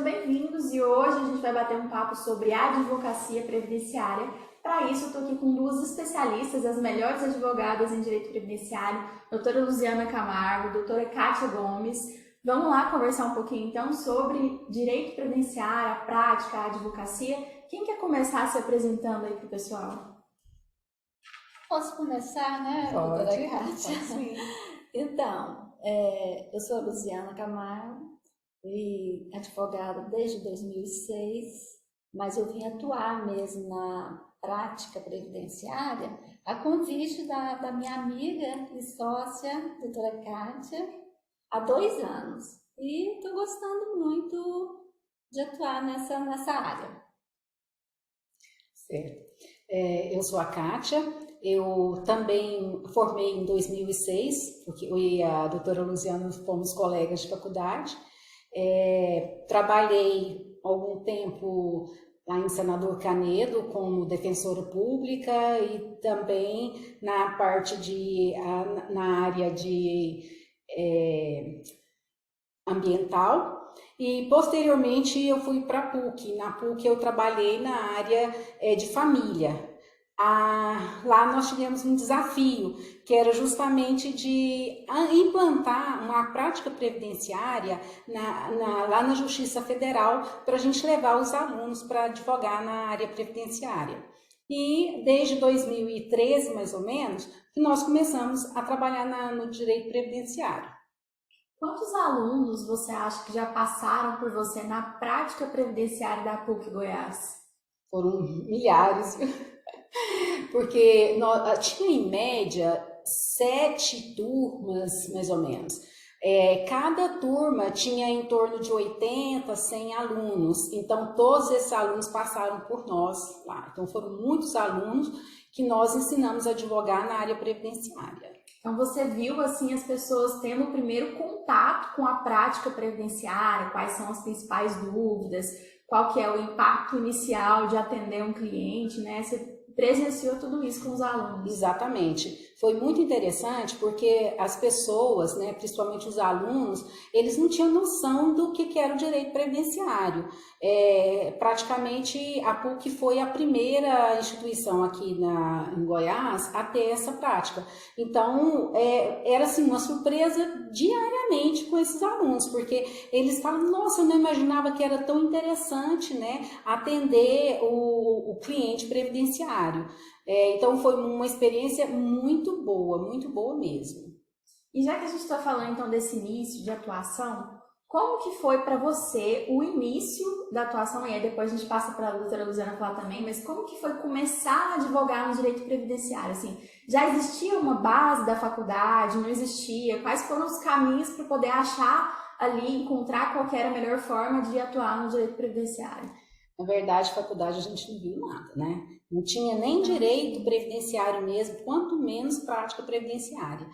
sejam bem-vindos e hoje a gente vai bater um papo sobre advocacia previdenciária. Para isso, eu estou aqui com duas especialistas, as melhores advogadas em direito previdenciário, doutora Luziana Camargo, doutora Kátia Gomes. Vamos lá conversar um pouquinho então sobre direito previdenciário, a prática, a advocacia. Quem quer começar se apresentando aí para o pessoal? Posso começar, né, doutora Kátia? Sim. Então, eu sou a Luziana Camargo e advogada desde 2006, mas eu vim atuar mesmo na prática previdenciária a convite da minha amiga e sócia, doutora Kátia, há 2 anos. E estou gostando muito de atuar nessa área. Certo. Eu sou a Kátia, eu também formei em 2006, porque eu e a doutora Luziana fomos colegas de faculdade. Trabalhei algum tempo lá em Senador Canedo como defensora pública e também na parte na área de ambiental. E posteriormente eu fui para a PUC. Na PUC eu trabalhei na área de família. Lá nós tivemos um desafio, que era justamente de implantar uma prática previdenciária lá na Justiça Federal, para a gente levar os alunos para advogar na área previdenciária. E desde 2013, mais ou menos, que nós começamos a trabalhar no direito previdenciário. Quantos alunos você acha que já passaram por você na prática previdenciária da PUC Goiás? Foram milhares, porque tinha em média 7 turmas, mais ou menos. Cada turma tinha em torno de 80, 100 alunos, então todos esses alunos passaram por nós lá. Então foram muitos alunos que nós ensinamos a advogar na área previdenciária. Então você viu assim as pessoas tendo o primeiro contato com a prática previdenciária, quais são as principais dúvidas, qual que é o impacto inicial de atender um cliente, né? Você presenciou tudo isso com os alunos. Exatamente. Foi muito interessante porque as pessoas, né, principalmente os alunos, eles não tinham noção do que era o direito previdenciário. Praticamente a PUC foi a primeira instituição aqui em Goiás a ter essa prática. Então, era assim, uma surpresa diariamente com esses alunos, porque eles falam, nossa, eu não imaginava que era tão interessante, né, atender o cliente previdenciário. Então foi uma experiência muito boa mesmo. E já que a gente está falando então desse início de atuação, como que foi para você o início da atuação? E aí depois a gente passa para a doutora Luziana falar também, mas como que foi começar a advogar no direito previdenciário? Assim, já existia uma base da faculdade? Não existia? Quais foram os caminhos para poder achar ali, encontrar qual que era a melhor forma de atuar no direito previdenciário? Na verdade, faculdade a gente não viu nada, né? Não tinha nem direito previdenciário mesmo, quanto menos prática previdenciária.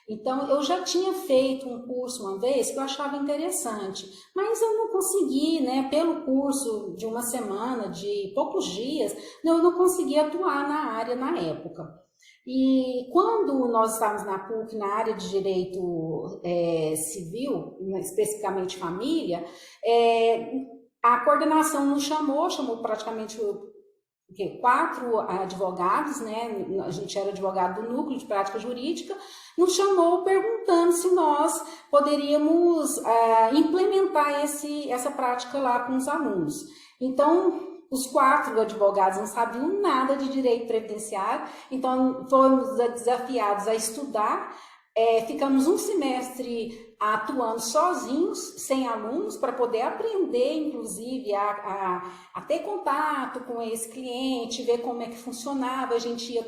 Então, eu já tinha feito um curso uma vez que eu achava interessante, mas eu não consegui, né? Pelo curso de uma semana, de poucos dias, eu não consegui atuar na área na época. E quando nós estávamos na PUC, na área de direito civil, especificamente família, a coordenação nos chamou praticamente 4 advogados, né? A gente era advogado do núcleo de prática jurídica, nos chamou perguntando se nós poderíamos implementar essa prática lá com os alunos. Então, os 4 advogados não sabiam nada de direito previdenciário, então fomos desafiados a estudar. Ficamos um semestre atuando sozinhos, sem alunos, para poder aprender, inclusive, a ter contato com esse cliente, ver como é que funcionava. A gente ia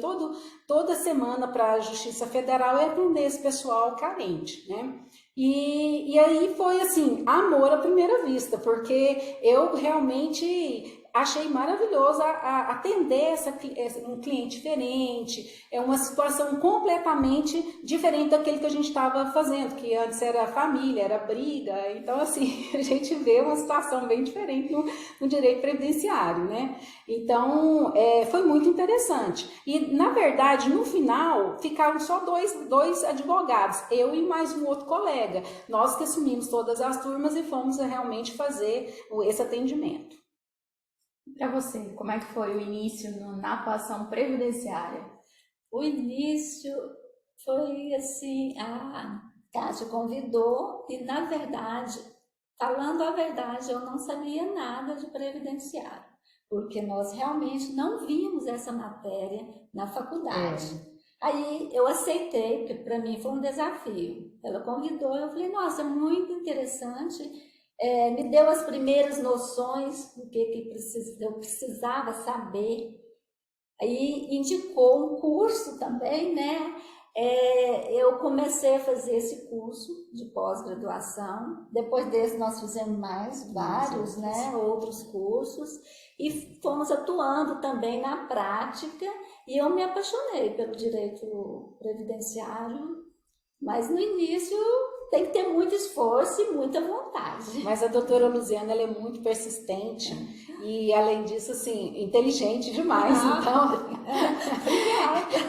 toda semana para a Justiça Federal e atender esse pessoal carente, né? E aí foi assim, amor à primeira vista, porque eu realmente achei maravilhoso atender um cliente diferente, é uma situação completamente diferente daquele que a gente estava fazendo, que antes era família, era briga. Então, assim, a gente vê uma situação bem diferente no direito previdenciário, né? Então, foi muito interessante. E, na verdade, no final, ficaram só dois advogados, eu e mais um outro colega. Nós que assumimos todas as turmas e fomos realmente fazer esse atendimento. Para você, como é que foi o início na atuação previdenciária? O início foi assim, a Kátia convidou e, na verdade, falando a verdade, eu não sabia nada de previdenciário, porque nós realmente não vimos essa matéria na faculdade. Aí eu aceitei, porque para mim foi um desafio. Ela convidou, eu falei, nossa, muito interessante. Me deu as primeiras noções do que eu precisava saber. Aí indicou um curso também, né? Eu comecei a fazer esse curso de pós-graduação. Depois desse nós fizemos vários, né? Outros cursos. E fomos atuando também na prática. E eu me apaixonei pelo direito previdenciário. Mas no início tem que ter muito esforço e muita vontade. Mas a doutora Luziana, ela é muito persistente e, além disso, assim, inteligente demais. Então,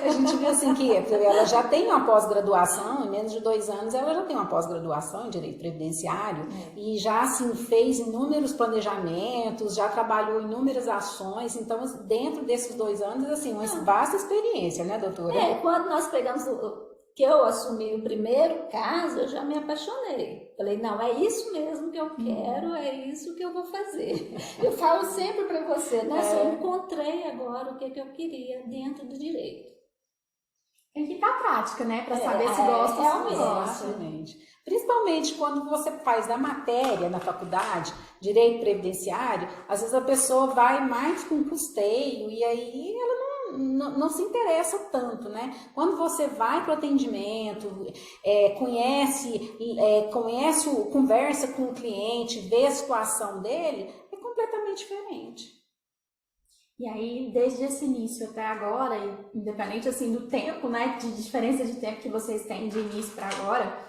a gente vê assim que ela já tem uma pós-graduação, em menos de 2 anos ela já tem uma pós-graduação em Direito Previdenciário e já, assim, fez inúmeros planejamentos, já trabalhou em inúmeras ações. Então, dentro desses 2 anos, assim, uma vasta experiência, né, doutora? Quando nós pegamos que eu assumi o primeiro caso, eu já me apaixonei. Falei, não, é isso mesmo que eu quero, é isso que eu vou fazer. Eu falo sempre para você, né? Eu encontrei agora o que eu queria dentro do direito. Tem que ir para a prática, né? Para saber se gosta ou se não gosta. Exatamente. Principalmente quando você faz da matéria na faculdade, direito previdenciário, às vezes a pessoa vai mais com custeio e aí ela não se interessa tanto, né? Quando você vai para o atendimento, conversa com o cliente, vê a situação dele, é completamente diferente. E aí, desde esse início até agora, independente assim do tempo, né, de diferença de tempo que vocês têm de início para agora,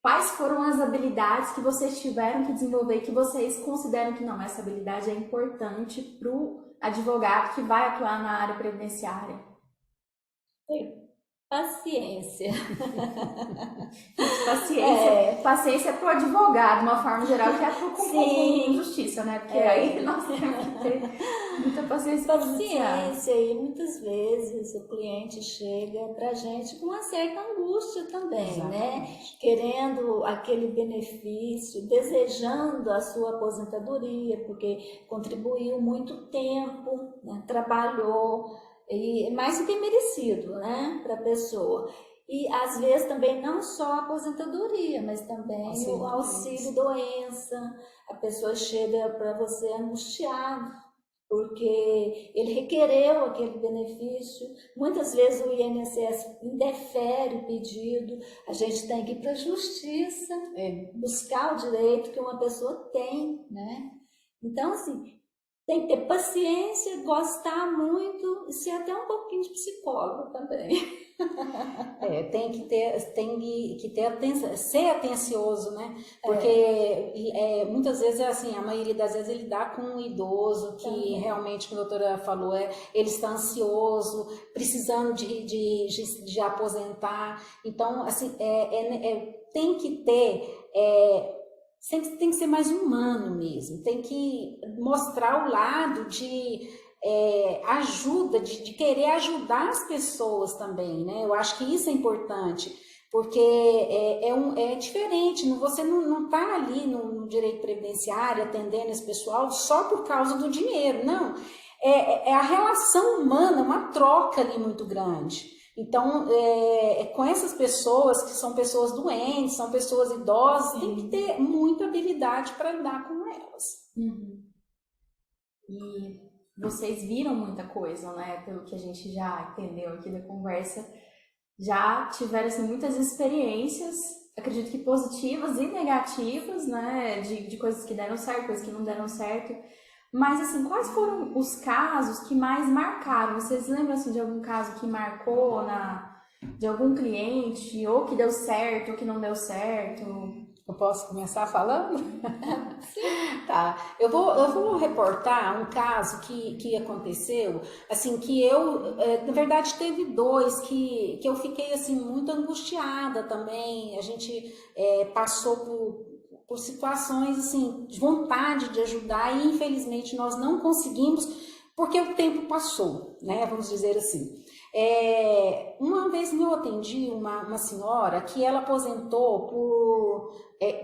quais foram as habilidades que vocês tiveram que desenvolver e que vocês consideram que não, essa habilidade é importante para o advogado que vai atuar na área previdenciária? Paciência. Paciência para o advogado, de uma forma geral, que é com justiça, né? Porque aí nós temos que ter muita paciência. Paciência, e muitas vezes o cliente chega para a gente com uma certa angústia também, né? Querendo aquele benefício, desejando a sua aposentadoria, porque contribuiu muito tempo, né? Trabalhou. E mais do que merecido, né, para a pessoa. E às vezes também não só a aposentadoria, mas também o auxílio-doença. A pessoa chega para você angustiado, porque ele requereu aquele benefício. Muitas vezes o INSS indefere o pedido, a gente tem que ir para a justiça, buscar o direito que uma pessoa tem, né? Então, assim, tem que ter paciência, gostar muito e ser até um pouquinho de psicólogo também. Tem que ter atenção, ser atencioso, né? Porque muitas vezes assim, a maioria das vezes ele dá com um idoso que realmente, como a doutora falou, ele está ansioso, precisando de aposentar. Então, assim, tem que ter... tem que ser mais humano mesmo, tem que mostrar o lado de ajuda, de querer ajudar as pessoas também, né? Eu acho que isso é importante, porque é diferente, você não está ali no direito previdenciário atendendo esse pessoal só por causa do dinheiro, não. É a relação humana, uma troca ali muito grande. Então, com essas pessoas que são pessoas doentes, são pessoas idosas, tem que ter muita habilidade para lidar com elas. E vocês viram muita coisa, né? Pelo que a gente já entendeu aqui da conversa, já tiveram assim, muitas experiências, acredito que positivas e negativas, né? De coisas que deram certo, coisas que não deram certo. Mas assim, quais foram os casos que mais marcaram? Vocês lembram assim, de algum caso que marcou de algum cliente, ou que deu certo, ou que não deu certo? Eu posso começar falando? Sim. Tá. Eu vou reportar um caso que aconteceu, assim, que na verdade, teve dois que eu fiquei, assim, muito angustiada também. A gente passou por situações, assim, de vontade de ajudar e, infelizmente, nós não conseguimos porque o tempo passou, né? Vamos dizer assim. Uma vez eu atendi uma senhora que ela aposentou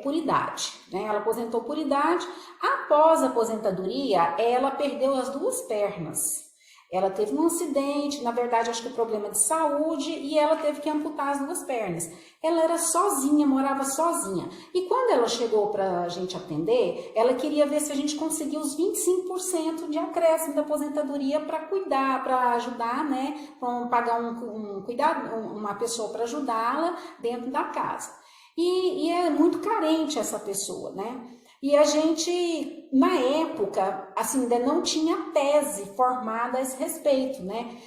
por idade, né? Ela aposentou por idade. Após a aposentadoria, ela perdeu as duas pernas. Ela teve um acidente, na verdade, acho que problema de saúde, e ela teve que amputar as duas pernas. Ela era sozinha, morava sozinha. E quando ela chegou para a gente atender, ela queria ver se a gente conseguia os 25% de acréscimo da aposentadoria para cuidar, para ajudar, né? Pagar uma pessoa para ajudá-la dentro da casa. E é muito carente essa pessoa, né? E a gente, na época, assim, ainda não tinha tese formada a esse respeito, né?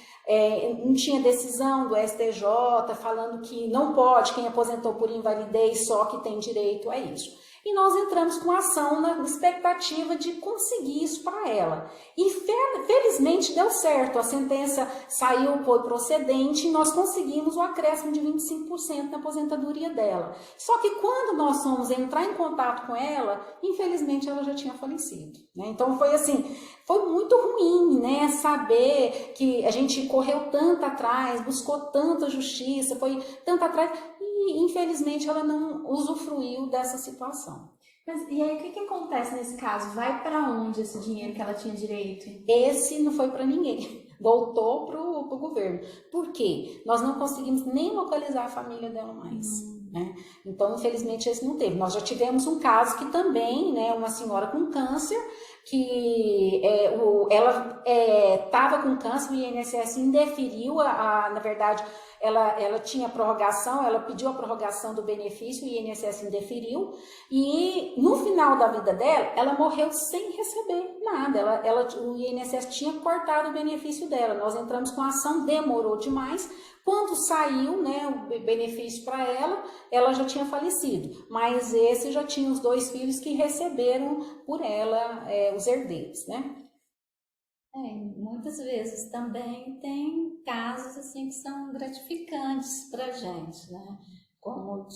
Não tinha decisão do STJ falando que não pode, quem aposentou por invalidez só que tem direito a isso. E nós entramos com ação na expectativa de conseguir isso para ela. E felizmente deu certo, a sentença saiu, foi procedente e nós conseguimos o acréscimo de 25% na aposentadoria dela. Só que quando nós fomos entrar em contato com ela, infelizmente ela já tinha falecido, né? Então foi assim, foi muito ruim, né? Saber que a gente correu tanto atrás, buscou tanta justiça, foi tanto atrás e infelizmente ela não usufruiu dessa situação. Mas, e aí, o que acontece nesse caso? Vai para onde esse dinheiro que ela tinha direito? Esse não foi para ninguém, voltou pro governo. Por quê? Nós não conseguimos nem localizar a família dela mais. Né? Então, infelizmente, esse não teve. Nós já tivemos um caso que também, né, uma senhora com câncer, que ela estava com câncer, o INSS indeferiu, na verdade, ela tinha prorrogação, ela pediu a prorrogação do benefício, o INSS indeferiu, e no final da vida dela, ela morreu sem receber nada, o INSS tinha cortado o benefício dela, nós entramos com a ação, demorou demais, quando saiu, né, o benefício para ela já tinha falecido, mas esse já tinha os 2 filhos que receberam por ela os herdeiros, né? Muitas vezes também tem casos assim que são gratificantes para a gente, né? Como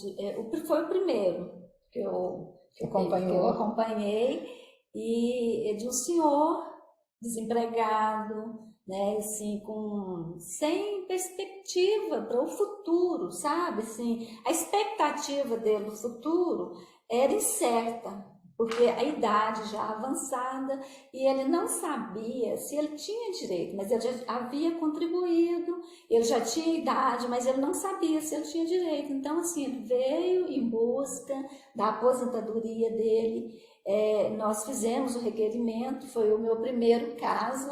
foi o primeiro que eu acompanhei e de um senhor desempregado, né? Assim, sem perspectiva para o futuro, sabe? Assim, a expectativa dele no futuro era incerta, porque a idade já avançada e ele não sabia se ele tinha direito, mas ele já havia contribuído, ele já tinha idade, mas ele não sabia se ele tinha direito. Então, assim, ele veio em busca da aposentadoria dele, nós fizemos o requerimento, foi o meu primeiro caso,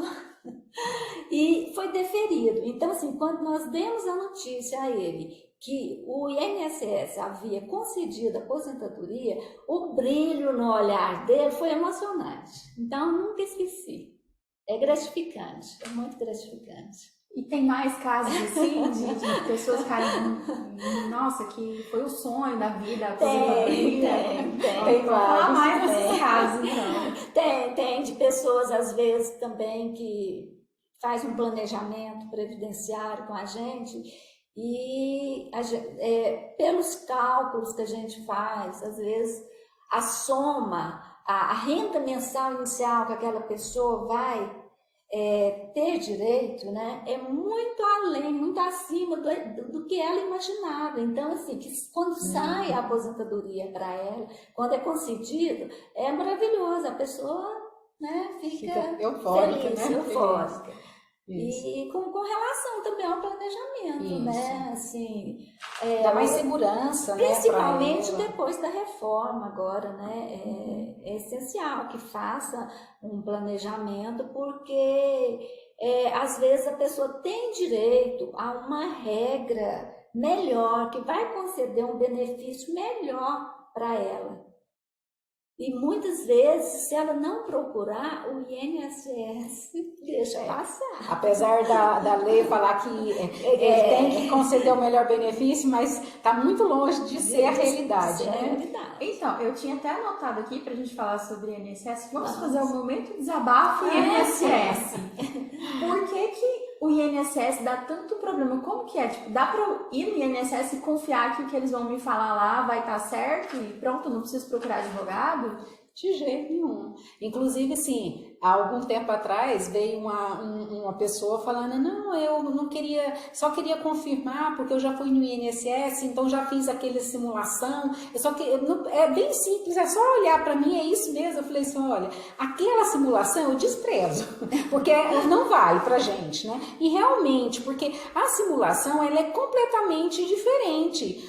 e foi deferido. Então, assim, quando nós demos a notícia a ele que o INSS havia concedido a aposentadoria, o brilho no olhar dele foi emocionante. Então, eu nunca esqueci. É gratificante, é muito gratificante. E tem mais casos assim, de pessoas ficarem, nossa, que foi o sonho da vida, a aposentadoria? Tem falar mais desses casos, então. Tem de pessoas, às vezes, também que faz um planejamento previdenciário com a gente e pelos cálculos que a gente faz, às vezes a soma, a renda mensal inicial que aquela pessoa vai ter direito, né, é muito além, muito acima do que ela imaginava. Então, assim, que quando sai a aposentadoria para ela, quando é concedido, é maravilhoso, a pessoa, né, fica eufórica, feliz, né? eufórica. Isso. E com relação também ao planejamento, Isso. né? Assim, dá mais segurança, principalmente né, depois da reforma agora, né? É essencial que faça um planejamento, porque às vezes a pessoa tem direito a uma regra melhor, que vai conceder um benefício melhor para ela. E muitas vezes, se ela não procurar, o INSS deixa passar. Apesar da lei falar que ele tem que conceder o melhor benefício, mas está muito longe de ser a realidade, né? Então, eu tinha até anotado aqui para a gente falar sobre INSS. Vamos fazer um momento desabafo INSS. Por que o INSS dá tanto problema? Como que é? Tipo, dá para eu ir no INSS e confiar que o que eles vão me falar lá vai estar certo e pronto, não preciso procurar advogado? De jeito nenhum. Inclusive, assim, há algum tempo atrás veio uma pessoa falando, não, eu não queria, só queria confirmar porque eu já fui no INSS, então já fiz aquela simulação, é bem simples, é só olhar para mim, é isso mesmo. Eu falei assim, olha, aquela simulação eu desprezo, porque não vai pra gente, né? E realmente, porque a simulação, ela é completamente diferente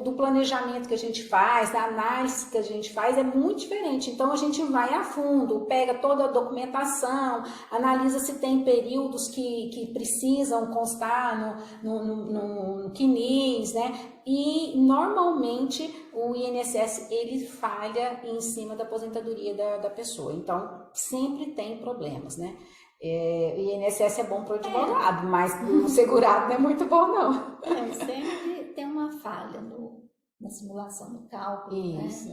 do planejamento que a gente faz, da análise que a gente faz, é muito diferente. Então a gente vai a fundo, pega toda a documentação, analisa se tem períodos que precisam constar no CNIS, né? E normalmente o INSS ele falha em cima da aposentadoria da pessoa, então sempre tem problemas, né? O INSS é bom para o advogado, mas o segurado não é muito bom, não. Sempre tem uma falha na simulação do cálculo. Isso.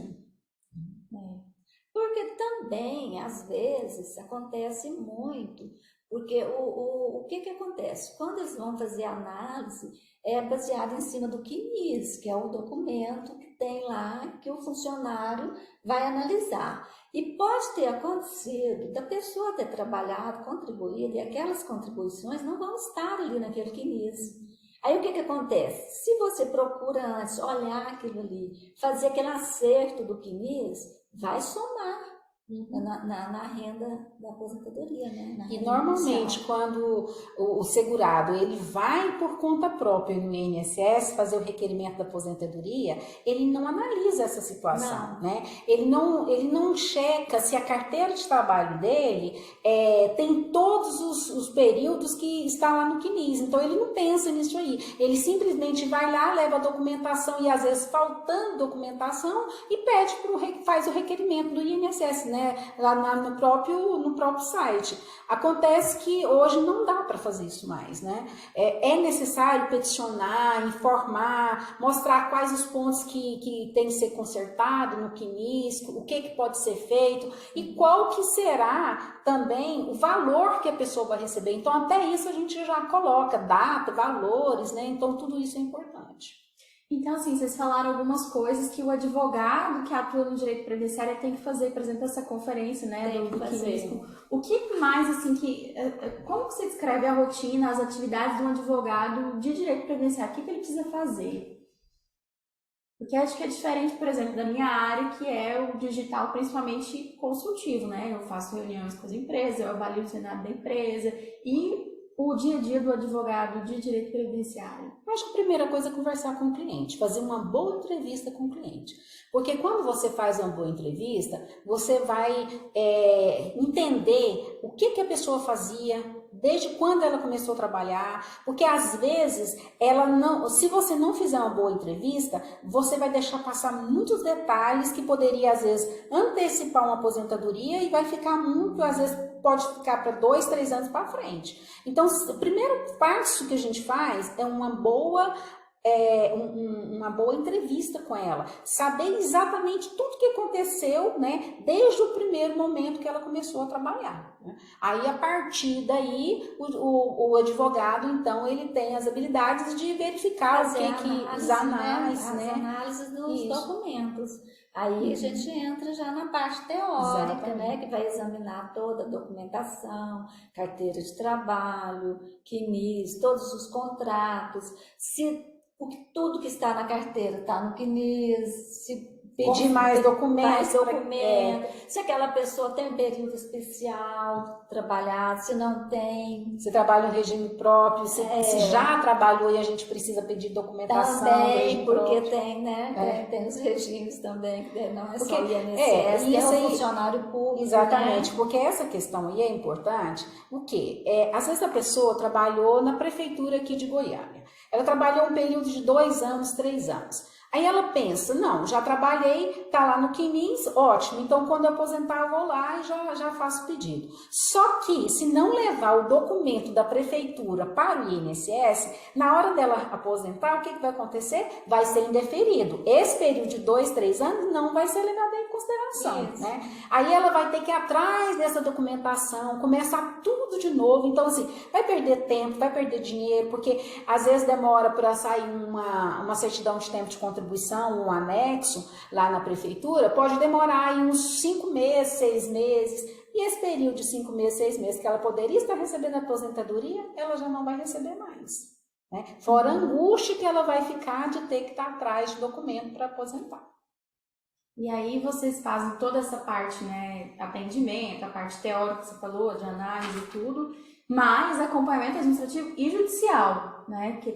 Né? Porque também, às vezes, acontece muito, porque o que acontece? Quando eles vão fazer análise, é baseado em cima do CNIS, que é o documento que tem lá, que o funcionário vai analisar. E pode ter acontecido da pessoa ter trabalhado, contribuído, e aquelas contribuições não vão estar ali naquele CNIS. Aí o que acontece? Se você procura antes olhar aquilo ali, fazer aquele acerto do CNIS, vai somar na renda da aposentadoria, né? E normalmente quando o segurado ele vai por conta própria no INSS fazer o requerimento da aposentadoria, ele não analisa essa situação, né? Ele não checa se a carteira de trabalho dele tem todos os períodos que está lá no CNIS, então ele não pensa nisso aí, ele simplesmente vai lá, leva a documentação e às vezes faltando documentação e faz o requerimento do INSS, né? Lá no próprio site. Acontece que hoje não dá para fazer isso mais, né? É necessário peticionar, informar, mostrar quais os pontos que tem que ser consertado no CNIS, o que pode ser feito e qual que será também o valor que a pessoa vai receber. Então, até isso a gente já coloca, data, valores, né? Então, tudo isso é importante. Então, assim, vocês falaram algumas coisas que o advogado que atua no direito previdenciário tem que fazer, por exemplo, essa conferência, né, do CNIS. O que mais, assim, como que você descreve a rotina, as atividades de um advogado de direito previdenciário? O que ele precisa fazer? Porque acho que é diferente, por exemplo, da minha área, que é o digital, principalmente consultivo, né? Eu faço reuniões com as empresas, eu avalio o cenário da empresa e o dia a dia do advogado de direito previdenciário? Eu acho que a primeira coisa é conversar com o cliente, fazer uma boa entrevista com o cliente. Porque quando você faz uma boa entrevista, você vai entender o que a pessoa fazia, desde quando ela começou a trabalhar, porque às vezes se você não fizer uma boa entrevista, você vai deixar passar muitos detalhes que poderia às vezes antecipar uma aposentadoria e vai ficar muito, às vezes pode ficar para 2, 3 anos para frente. Então, o primeiro passo que a gente faz é uma boa entrevista com ela, saber exatamente tudo que aconteceu, né, desde o primeiro momento que ela começou a trabalhar, né? Aí, a partir daí, o advogado, então, ele tem as habilidades de verificar as análises dos documentos. Aí a gente entra já na parte teórica, né, que vai examinar toda a documentação, carteira de trabalho, CNIS, todos os contratos, se tudo que está na carteira está no CNIS, se pedir mais documentos, se aquela pessoa tem um período especial trabalhado, se não tem. Se trabalha em regime próprio, se já trabalhou e a gente precisa pedir documentação. Também, porque tem, né? Tem os regimes também, que não é só o INSS, tem o funcionário público. Exatamente, né? Porque essa questão aí é importante. O quê? Às vezes a pessoa trabalhou na prefeitura aqui de Goiânia. Ela trabalhou um período de 2 anos, 3 anos. Aí ela pensa, não, já trabalhei, tá lá no CNIS, ótimo, então quando eu aposentar eu vou lá e já faço o pedido. Só que se não levar o documento da prefeitura para o INSS, na hora dela aposentar, o que vai acontecer? Vai ser indeferido. Esse período de 2, 3 anos não vai ser levado em consideração, né? Aí ela vai ter que ir atrás dessa documentação, começar tudo de novo, então assim, vai perder tempo, vai perder dinheiro, porque às vezes demora para sair uma certidão de tempo de contribuição, um anexo lá na prefeitura, pode demorar aí uns 5 meses, 6 meses, e esse período de 5 meses, 6 meses que ela poderia estar recebendo aposentadoria, ela já não vai receber mais, né? Fora a angústia que ela vai ficar de ter que estar atrás de documento para aposentar. E aí vocês fazem toda essa parte, né, atendimento, a parte teórica que você falou, de análise e tudo, mais acompanhamento administrativo e judicial, né, que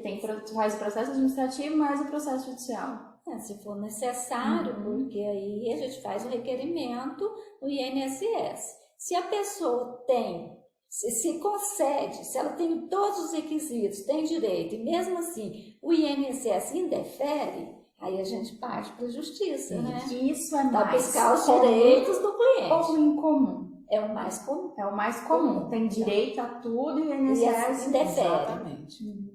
faz o processo administrativo mais o processo judicial. Se for necessário, porque aí a gente faz o requerimento no INSS. Se a pessoa se concede, se ela tem todos os requisitos, tem direito, e mesmo assim o INSS indefere, aí a gente parte para a justiça, né? Isso é para mais buscar os direitos do cliente. Ou incomum? É o mais comum. É o mais comum. Tem direito a tudo e o INSS indefere. Exatamente.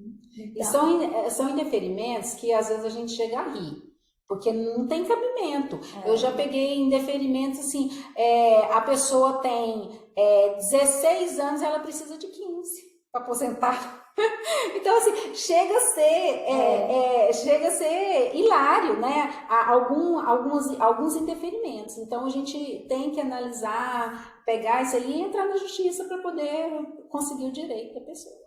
Então, e são indeferimentos que às vezes a gente chega a rir, porque não tem cabimento. Eu já peguei indeferimentos assim, a pessoa tem 16 anos, ela precisa de 15 para aposentar. Então, assim, chega a ser hilário, né? Alguns indeferimentos. Então, a gente tem que analisar, pegar isso aí e entrar na justiça para poder conseguir o direito da pessoa.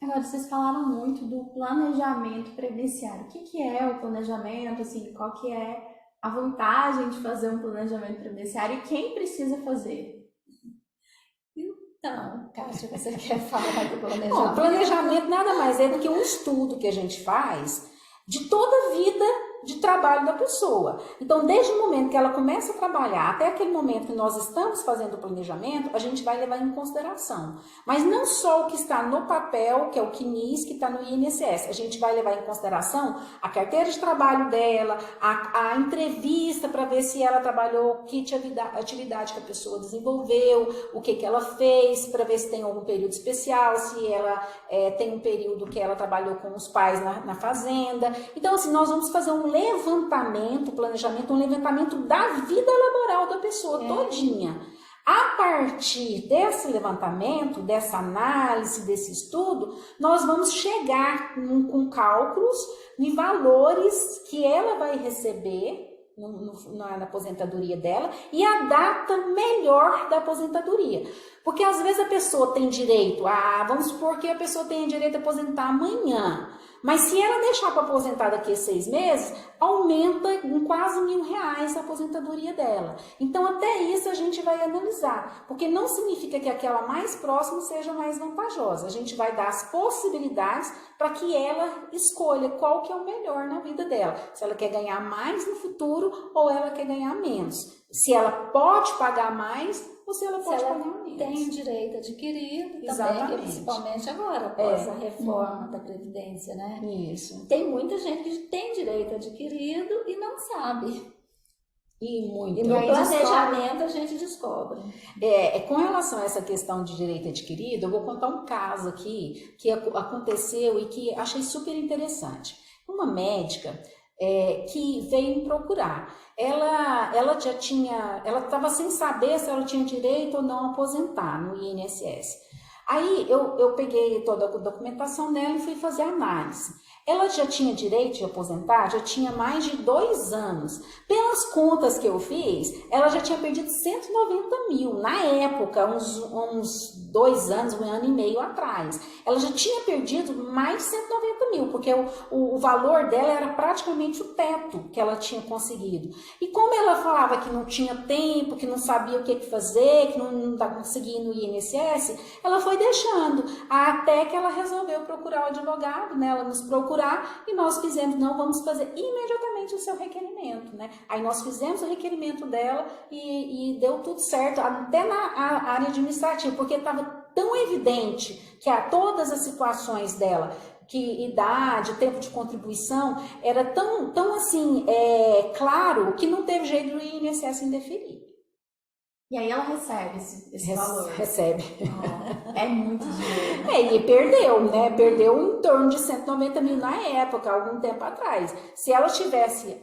Agora, vocês falaram muito do planejamento previdenciário. O que é o planejamento? Assim, qual que é a vantagem de fazer um planejamento previdenciário e quem precisa fazer? Então, Kátia, você quer falar do planejamento? Bom, planejamento nada mais é do que um estudo que a gente faz de toda a vida de trabalho da pessoa. Então, desde o momento que ela começa a trabalhar até aquele momento que nós estamos fazendo o planejamento, a gente vai levar em consideração. Mas não só o que está no papel, que é o CNIS, que está no INSS. A gente vai levar em consideração a carteira de trabalho dela, a entrevista para ver se ela trabalhou, que atividade que a pessoa desenvolveu, o que ela fez, para ver se tem algum período especial, se ela tem um período que ela trabalhou com os pais na fazenda. Então, assim, nós vamos fazer um levantamento, planejamento, um levantamento da vida laboral da pessoa todinha. A partir desse levantamento, dessa análise, desse estudo, nós vamos chegar com cálculos de valores que ela vai receber na aposentadoria dela e a data melhor da aposentadoria. Porque às vezes a pessoa tem direito vamos supor que a pessoa tenha direito a aposentar amanhã, mas se ela deixar para aposentar daqui a 6 meses, aumenta em quase R$1.000 a aposentadoria dela. Então até isso a gente vai analisar, porque não significa que aquela mais próxima seja mais vantajosa. A gente vai dar as possibilidades para que ela escolha qual que é o melhor na vida dela. Se ela quer ganhar mais no futuro ou ela quer ganhar menos. Se ela pode pagar mais ou se ela pode pagar menos. Tem direito adquirido Exatamente. também, principalmente agora, após a reforma da Previdência, né? Isso. Tem muita gente que tem direito adquirido e não sabe. E muito. E no planejamento a gente descobre. Com relação a essa questão de direito adquirido, eu vou contar um caso aqui que aconteceu e que achei super interessante. Uma médica que veio me procurar. Ela estava sem saber se ela tinha direito ou não a aposentar no INSS. Aí eu peguei toda a documentação dela e fui fazer a análise. Ela já tinha direito de aposentar, já tinha mais de 2 anos. Pelas contas que eu fiz, ela já tinha perdido 190 mil. Na época, uns 2 anos, 1 ano e meio atrás. Ela já tinha perdido mais de 190 mil, porque o valor dela era praticamente o teto que ela tinha conseguido. E como ela falava que não tinha tempo, que não sabia o que fazer, que não estava conseguindo o INSS, ela foi deixando, até que ela resolveu procurar o advogado, né? Ela nos procurou e nós fizemos, vamos fazer imediatamente o seu requerimento, né? Aí nós fizemos o requerimento dela e deu tudo certo, até na área administrativa, porque estava tão evidente que todas as situações dela que idade, tempo de contribuição, era tão assim, claro, que não teve jeito do INSS indeferir. E aí ela recebe esse valor. Recebe. Oh, é muito dinheiro. E perdeu, né? Perdeu em torno de 190 mil na época, algum tempo atrás. Se ela tivesse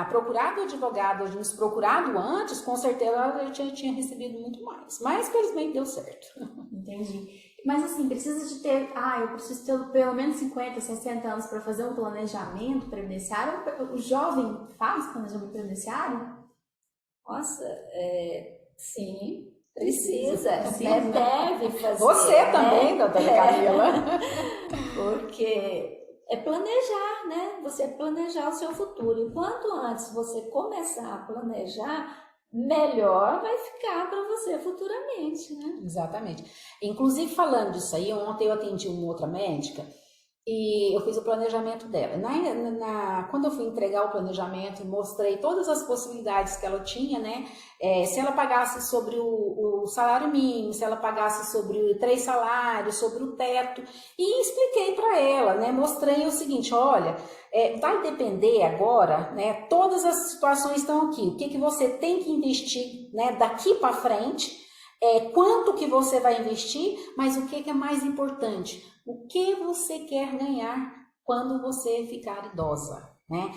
procurado o advogado, nos procurado antes, com certeza ela tinha recebido muito mais. Mas, felizmente, deu certo. Entendi. Mas assim, precisa de ter, eu preciso ter pelo menos 50, 60 anos para fazer um planejamento previdenciário? O jovem faz planejamento previdenciário? Nossa, sim, precisa. Deve fazer. Você também, doutora Camila. Porque é planejar, né? Você planejar o seu futuro. E quanto antes você começar a planejar, melhor vai ficar para você futuramente, né? Exatamente. Inclusive, falando disso aí, ontem eu atendi uma outra médica e eu fiz o planejamento dela. Quando eu fui entregar o planejamento e mostrei todas as possibilidades que ela tinha, né? Se ela pagasse sobre o salário mínimo, se ela pagasse sobre 3 salários, sobre o teto, e expliquei para ela, né? Mostrei o seguinte, olha, vai depender agora, né? Todas as situações estão aqui. O que você tem que investir, né? Daqui para frente, quanto que você vai investir, mas o que é mais importante? O que você quer ganhar quando você ficar idosa, né?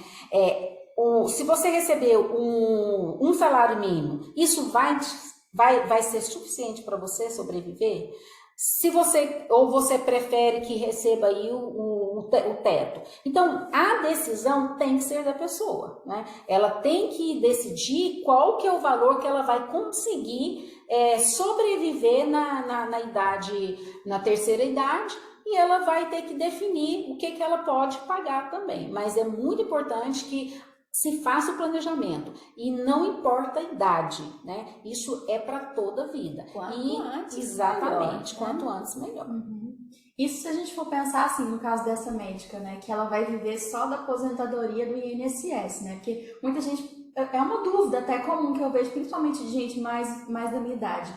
Se você receber um salário mínimo, isso vai ser suficiente para você sobreviver? Se você prefere que receba aí o teto. Então, a decisão tem que ser da pessoa, né? Ela tem que decidir qual que é o valor que ela vai conseguir sobreviver na idade, na terceira idade, e ela vai ter que definir o que ela pode pagar também. Mas é muito importante que se faça o planejamento e não importa a idade, né? Isso é para toda a vida. Quanto antes, exatamente, melhor, quanto antes melhor. Uhum. Isso se a gente for pensar assim, no caso dessa médica, né, que ela vai viver só da aposentadoria do INSS, né? Porque muita gente, é uma dúvida até comum que eu vejo, principalmente de gente mais da minha idade.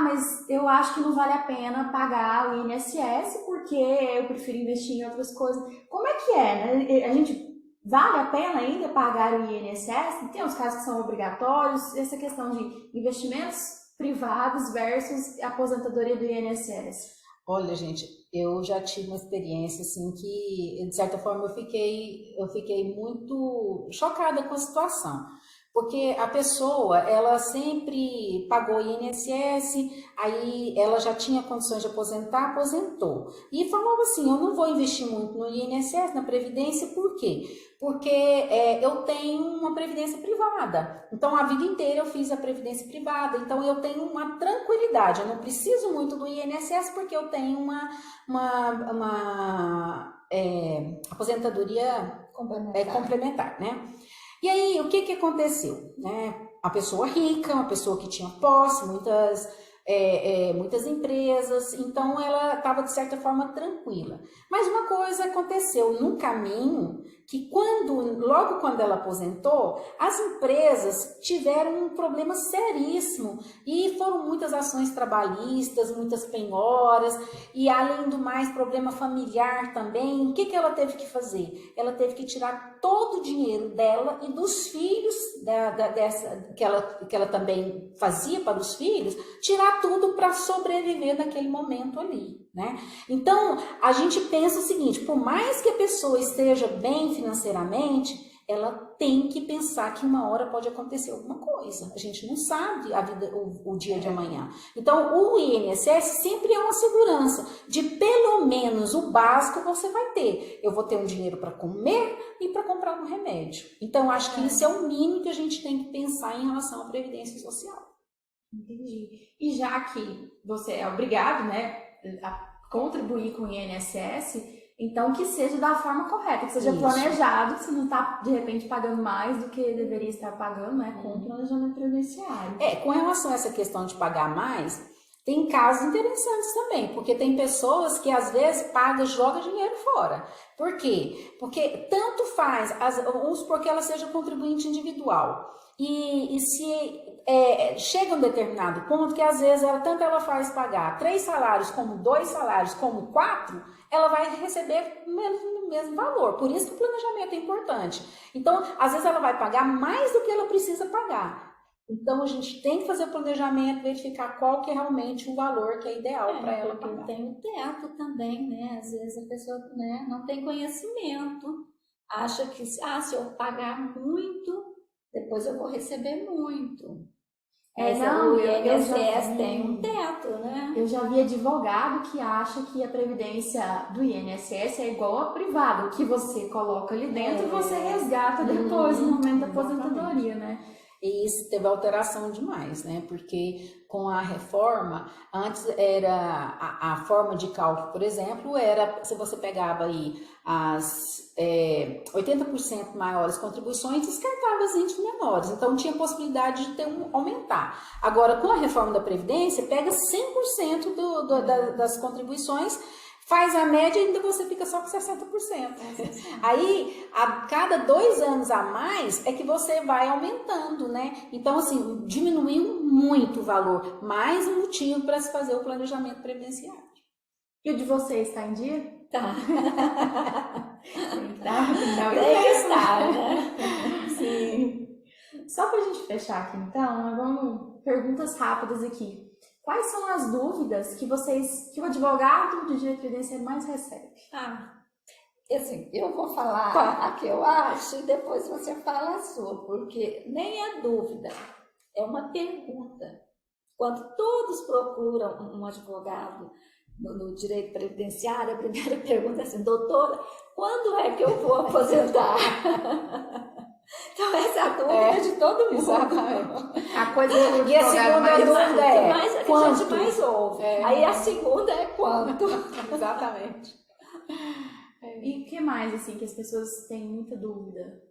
Mas eu acho que não vale a pena pagar o INSS porque eu prefiro investir em outras coisas. Como é que é, né? A gente vale a pena ainda pagar o INSS? Tem uns casos que são obrigatórios, essa questão de investimentos privados versus a aposentadoria do INSS. Olha, gente, eu já tive uma experiência assim que, de certa forma, eu fiquei muito chocada com a situação. Porque a pessoa, ela sempre pagou INSS, aí ela já tinha condições de aposentar, aposentou. E falava assim, eu não vou investir muito no INSS, na Previdência, por quê? Porque eu tenho uma Previdência privada. Então, a vida inteira eu fiz a Previdência privada, então eu tenho uma tranquilidade, eu não preciso muito do INSS porque eu tenho uma aposentadoria complementar, né? E aí, o que aconteceu? Né? A pessoa rica, uma pessoa que tinha posse, muitas empresas, então ela estava, de certa forma, tranquila. Mas uma coisa aconteceu no caminho, que logo quando ela aposentou, as empresas tiveram um problema seríssimo e foram muitas ações trabalhistas, muitas penhoras e, além do mais, problema familiar também. O que ela teve que fazer? Ela teve que tirar todo o dinheiro dela e dos filhos, que ela também fazia para os filhos, tirar tudo para sobreviver naquele momento ali, né? Então, a gente pensa o seguinte, por mais que a pessoa esteja bem financeiramente, ela tem que pensar que uma hora pode acontecer alguma coisa. A gente não sabe o dia de amanhã. Então, o INSS sempre é uma segurança de pelo menos o básico você vai ter. Eu vou ter um dinheiro para comer e para comprar um remédio. Então, acho que isso é o mínimo que a gente tem que pensar em relação à Previdência Social. Entendi. E já que você é obrigado, né, a contribuir com o INSS, então que seja da forma correta, que seja planejado, que você não está, de repente, pagando mais do que deveria estar pagando, né, com o planejamento previdenciário. Com relação a essa questão de pagar mais, tem casos interessantes também, porque tem pessoas que às vezes joga dinheiro fora. Por quê? Porque tanto faz, porque ela seja contribuinte individual. E se chega a um determinado ponto que às vezes tanto ela faz pagar 3 salários, como 2 salários, como 4, ela vai receber no mesmo valor. Por isso que o planejamento é importante. Então, às vezes ela vai pagar mais do que ela precisa pagar. Então, a gente tem que fazer o planejamento, verificar qual que é realmente o valor que é ideal para ela pagar. Tem o teto também, né? Às vezes a pessoa, né, não tem conhecimento, acha que se eu pagar muito, depois eu vou receber muito. Mas o INSS tem um teto, né? Eu já vi advogado que acha que a previdência do INSS é igual a privada, o que você coloca ali dentro você resgata depois, no momento da aposentadoria, né? E isso teve alteração demais, né? Porque com a reforma, antes era a forma de cálculo, por exemplo, era se você pegava aí as 80% maiores contribuições, descartava as 20 menores. Então tinha possibilidade de ter aumentar. Agora, com a reforma da Previdência, pega 100% das contribuições, faz a média e ainda você fica só com 60%. Aí, a cada 2 anos a mais, é que você vai aumentando, né? Então, assim, diminuiu muito o valor. Mais um motivo para se fazer o planejamento previdenciário. E o de vocês está em dia? Tá. Tem que estar, né? Sim. Só para a gente fechar aqui, então, vamos perguntas rápidas aqui. Quais são as dúvidas que o advogado de direito previdenciário mais recebe? Assim, eu vou falar a que eu acho e depois você fala a sua, porque nem é dúvida, é uma pergunta. Quando todos procuram um advogado no direito previdenciário, a primeira pergunta é assim: doutora, quando é que eu vou aposentar? Então essa é a dúvida de todo mundo. Exatamente. A coisa e a segunda dúvida é quanto? A gente mais ouve. Aí a segunda é quanto? Exatamente. E o que mais, assim, que as pessoas têm muita dúvida?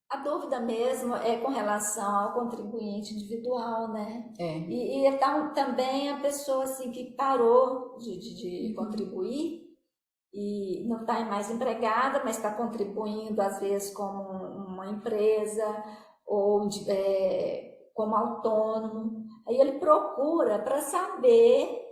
A dúvida mesmo é com relação ao contribuinte individual, né? E também a pessoa assim, que parou de contribuir e não está mais empregada, mas está contribuindo às vezes como uma empresa ou como autônomo. Aí ele procura para saber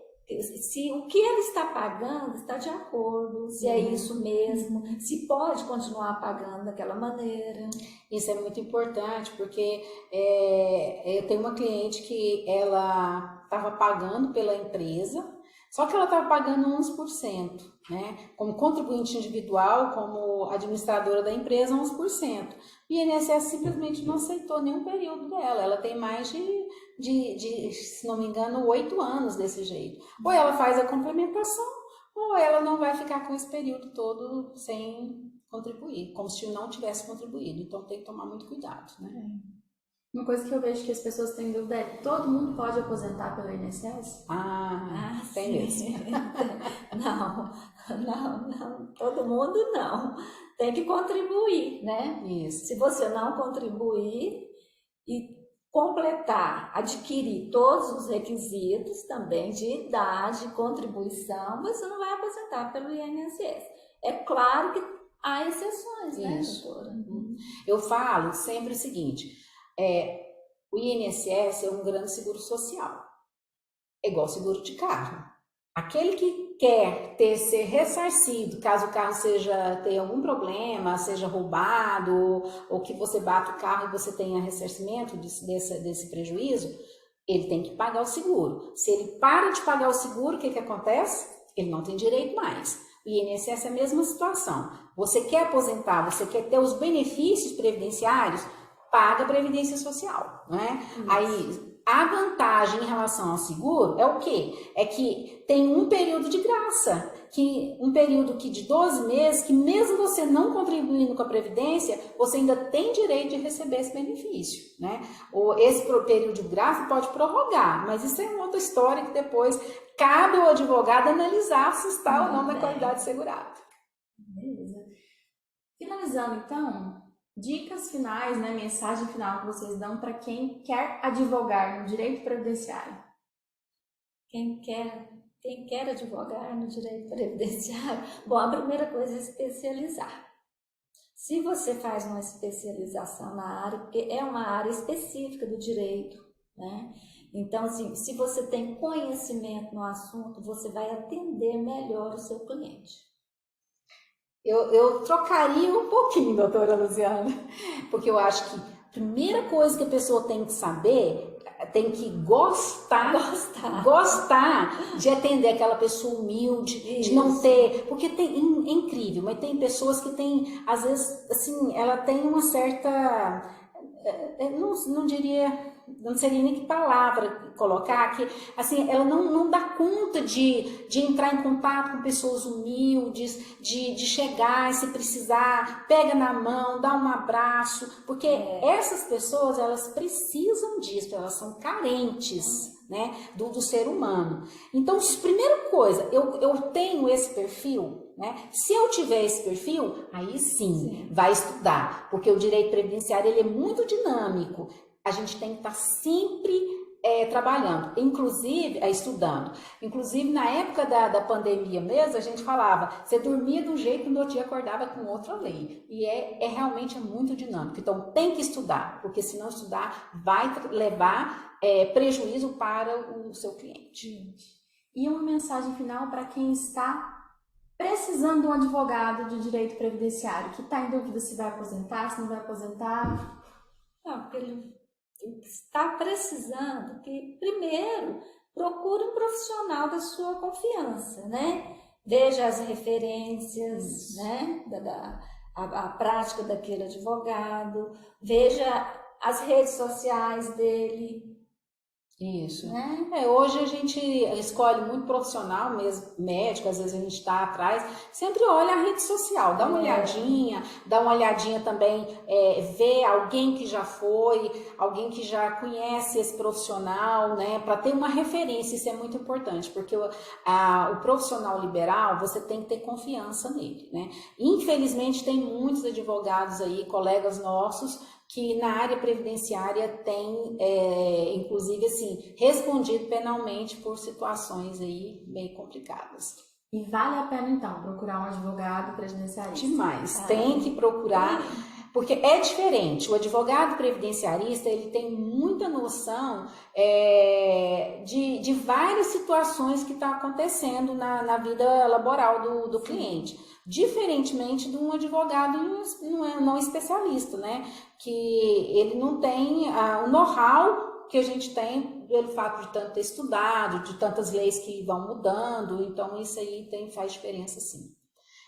se o que ele está pagando está de acordo, se é isso mesmo, se pode continuar pagando daquela maneira. Isso é muito importante, porque eu tenho uma cliente que ela estava pagando pela empresa, só que ela estava pagando 11%, né? Como contribuinte individual, como administradora da empresa, 11%. E o INSS simplesmente não aceitou nenhum período dela. Ela tem mais de, se não me engano, 8 anos desse jeito. Ou ela faz a complementação, ou ela não vai ficar com esse período todo sem contribuir, como se não tivesse contribuído. Então tem que tomar muito cuidado, né? Uma coisa que eu vejo que as pessoas têm dúvida é: todo mundo pode aposentar pelo INSS? Tem mesmo. Não, todo mundo não. Tem que contribuir, né? Isso. Se você não contribuir e completar, adquirir todos os requisitos também de idade, contribuição, você não vai aposentar pelo INSS. É claro que há exceções, né, doutora? Eu falo sempre o seguinte: o INSS é um grande seguro social. É igual seguro de carro. Aquele que quer ser ressarcido, caso o carro tenha algum problema, seja roubado, ou que você bata o carro e você tenha ressarcimento desse prejuízo, ele tem que pagar o seguro. Se ele para de pagar o seguro, o que acontece? Ele não tem direito mais. O INSS é a mesma situação. Você quer aposentar, você quer ter os benefícios previdenciários, paga a Previdência Social, né? Aí, a vantagem em relação ao seguro é o quê? É que tem um período de graça, um período de 12 meses, que mesmo você não contribuindo com a Previdência, você ainda tem direito de receber esse benefício, né? Ou esse período de graça pode prorrogar, mas isso é uma outra história que depois cabe ao advogado analisar se está ou não na qualidade segurada. Beleza. Finalizando, então, dicas finais, né, mensagem final que vocês dão para quem quer advogar no direito previdenciário. Quem quer advogar no direito previdenciário, bom, a primeira coisa é especializar. Se você faz uma especialização na área, porque é uma área específica do direito, né? Então, assim, se você tem conhecimento no assunto, você vai atender melhor o seu cliente. Eu trocaria um pouquinho, doutora Luziana, porque eu acho que a primeira coisa que a pessoa tem que saber, tem que gostar de atender aquela pessoa humilde, de não ter, porque é incrível, mas tem pessoas que têm, às vezes, assim, ela tem uma certa, não diria, não seria nem que palavra colocar, que assim, ela não dá conta de entrar em contato com pessoas humildes, de chegar e se precisar, pega na mão, dá um abraço, porque essas pessoas, elas precisam disso, elas são carentes, né, do ser humano. Então, primeira coisa, eu tenho esse perfil, né? Se eu tiver esse perfil, aí sim, vai estudar, porque o direito previdenciário ele é muito dinâmico. A gente tem que estar sempre trabalhando, inclusive, estudando. Inclusive, na época da pandemia mesmo, a gente falava, você dormia de um jeito e no outro dia acordava com outra lei. E realmente muito dinâmico. Então, tem que estudar, porque se não estudar, vai levar prejuízo para o seu cliente. E uma mensagem final para quem está precisando de um advogado de direito previdenciário, que está em dúvida se vai aposentar, se não vai aposentar? Não, porque ele está precisando que, primeiro, procure um profissional da sua confiança, né? Veja as referências, né? A prática daquele advogado, veja as redes sociais dele. Isso. Hoje a gente escolhe muito profissional mesmo, médico, às vezes a gente está atrás, sempre olha a rede social, dá uma olhadinha também, vê alguém que já foi, alguém que já conhece esse profissional, né, para ter uma referência, isso é muito importante, porque o profissional liberal, você tem que ter confiança nele, né? Infelizmente tem muitos advogados aí, colegas nossos, que na área previdenciária tem, inclusive, assim, respondido penalmente por situações aí meio complicadas. E vale a pena, então, procurar um advogado previdenciarista? Demais, tem que procurar, porque é diferente. O advogado previdenciarista, ele tem muita noção de várias situações que estão acontecendo na vida laboral do cliente. Diferentemente de um advogado não especialista, né? Que ele não tem o know-how que a gente tem pelo fato de tanto ter estudado, de tantas leis que vão mudando, então isso aí faz diferença sim.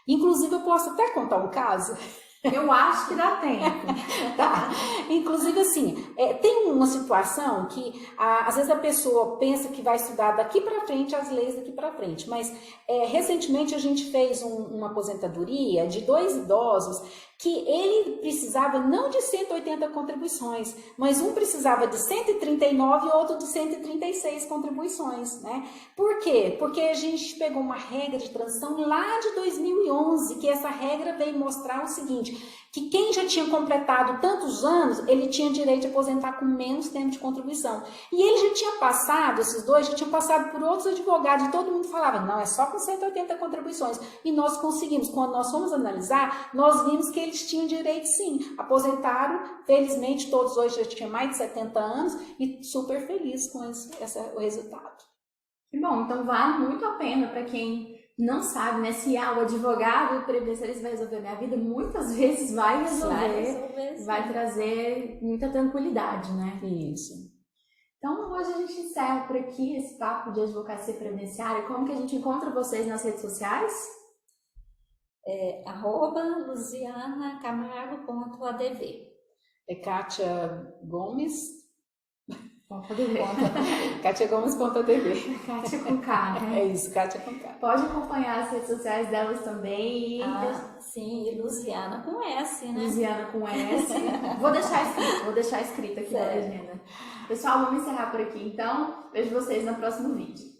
Inclusive eu posso até contar um caso. Eu acho que dá tempo. Tá. Inclusive, assim, tem uma situação que, às vezes, a pessoa pensa que vai estudar daqui para frente as leis daqui para frente, mas recentemente a gente fez uma aposentadoria de 2 idosos que ele precisava não de 180 contribuições, mas um precisava de 139 e outro de 136 contribuições, né? Por quê? Porque a gente pegou uma regra de transição lá de 2011, que essa regra veio mostrar o seguinte, que quem já tinha completado tantos anos, ele tinha direito de aposentar com menos tempo de contribuição. E ele já tinha passado, esses dois já tinham passado por outros advogados, e todo mundo falava, não, é só com 180 contribuições. E nós conseguimos, quando nós fomos analisar, nós vimos que eles tinham direito sim. Aposentaram, felizmente todos hoje já tinham mais de 70 anos, e super felizes com o resultado. Que bom, então vale muito a pena para quem não sabe, né, se o advogado previdenciarista vai resolver a minha vida, muitas vezes vai resolver, vai trazer muita tranquilidade, né? Isso. Então, hoje a gente encerra por aqui esse papo de advocacia previdenciária. Como que a gente encontra vocês nas redes sociais? @luzianacamargo.adv. Kátia Gomes. .adv. Kátia Gomes.adv. Kátia com K, né? É isso, Kátia com K. Pode acompanhar as redes sociais delas também. Sim, e Luziana com S, né? Luziana com S. Vou deixar escrito aqui na legenda. Pessoal, vamos encerrar por aqui então. Vejo vocês no próximo vídeo.